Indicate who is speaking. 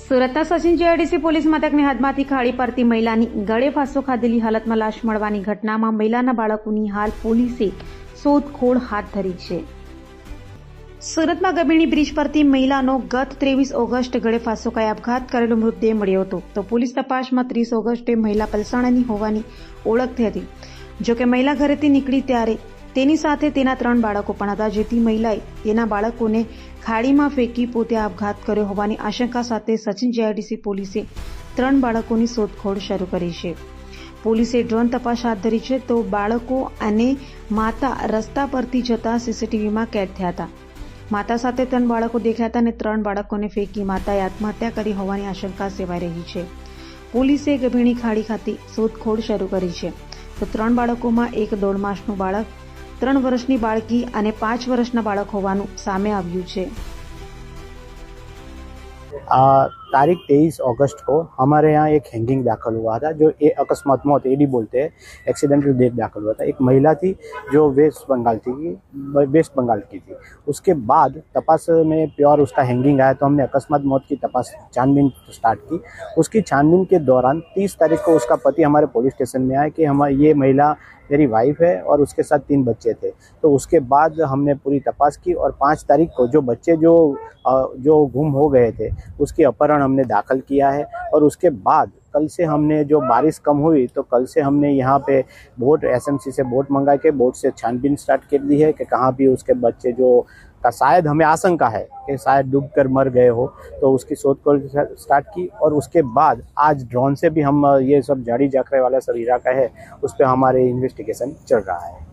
Speaker 1: સુરતના Sachin GIDC police મથકની હદમાંથી ખાડી પરથી મહિલાની ગળે ફાંસો ખાધેલી હાલતમાં લાશ મળવાની ઘટનામાં મહિલાના બાળકોની હાલ પોલીસે શોધખોળ હાથ ધરી છે. સુરતમાં ગબીણી બ્રિજ પરથી મહિલાનો ગત 23 ઓગસ્ટ ગળે ફાંસો ખાઈ આપઘાત કરેલો મૃતદેહ મળ્યો હતો. તો પોલીસ તપાસમાં 30 ઓગસ્ટે મહિલા પલસાણાની હોવાની ઓળખ થઈ હતી. જોકે મહિલા ઘરેથી નીકળી ત્યારે તેની સાથે તેના 3 બાળકો પણ હતા, જેથી મહિલાએ તેના બાળકોને ખાડીમાં ફેંકી પોતે આપઘાત કર્યો હોવાની આશંકા સાથે સચિન જીઆઈડીસી પોલીસે 3 બાળકોની શોધખોળ શરૂ કરી છે. પોલીસે ડ્રોન તપાસ હાથ ધરી છે. તો બાળકો અને માતા રસ્તા પરથી જતા સીસીટીવીમાં કેદ થયા હતા. માતા સાથે 3 બાળકો દેખાયા હતા અને 3 બાળકોને ફેંકી માતાએ આત્મહત્યા કરી હોવાની આશંકા સેવાઈ રહી છે. પોલીસે ગભીણી ખાડી ખાતે શોધખોળ શરૂ કરી છે. તો 3 બાળકોમાં એક 1.5 માસનું બાળક, 3 વર્ષની બાળકી અને 5 વર્ષના બાળક હોવાનું સામે આવ્યું છે.
Speaker 2: तारीख 23 अगस्त को हमारे यहाँ एक हैंगिंग दाखिल हुआ था, जो अकस्मात मौत एडी बोलते हैं, एक्सीडेंटल डेथ दाखिल हुआ था. एक महिला थी जो वेस्ट बंगाल की थी. उसके बाद तपास में प्योर उसका हैंगिंग आया, तो हमने अकस्मात मौत की तपास छानबीन स्टार्ट की. उसकी छानबीन के दौरान 30 तारीख को उसका पति हमारे पुलिस स्टेशन में आया कि हमारे ये महिला मेरी वाइफ है और उसके साथ 3 बच्चे थे. तो उसके बाद हमने पूरी तपास की और 5 तारीख को जो बच्चे जो गुम हो गए थे उसकी अपहरण हमने दाखिल किया है. और उसके बाद कल से हमने जो बारिश कम हुई तो कल से हमने यहाँ पे बोट एसएमसी से बोट मंगा के बोट से छानबीन स्टार्ट कर दी है कि कहाँ भी उसके बच्चे जो का शायद हमें आशंका है कि शायद डूब कर मर गए हो, तो उसकी शोधखोल स्टार्ट की. और उसके बाद आज ड्रोन से भी हम ये सब झाड़ी झाकरे वाला सब इलाका है उस पर हमारे इन्वेस्टिगेशन चल रहा है.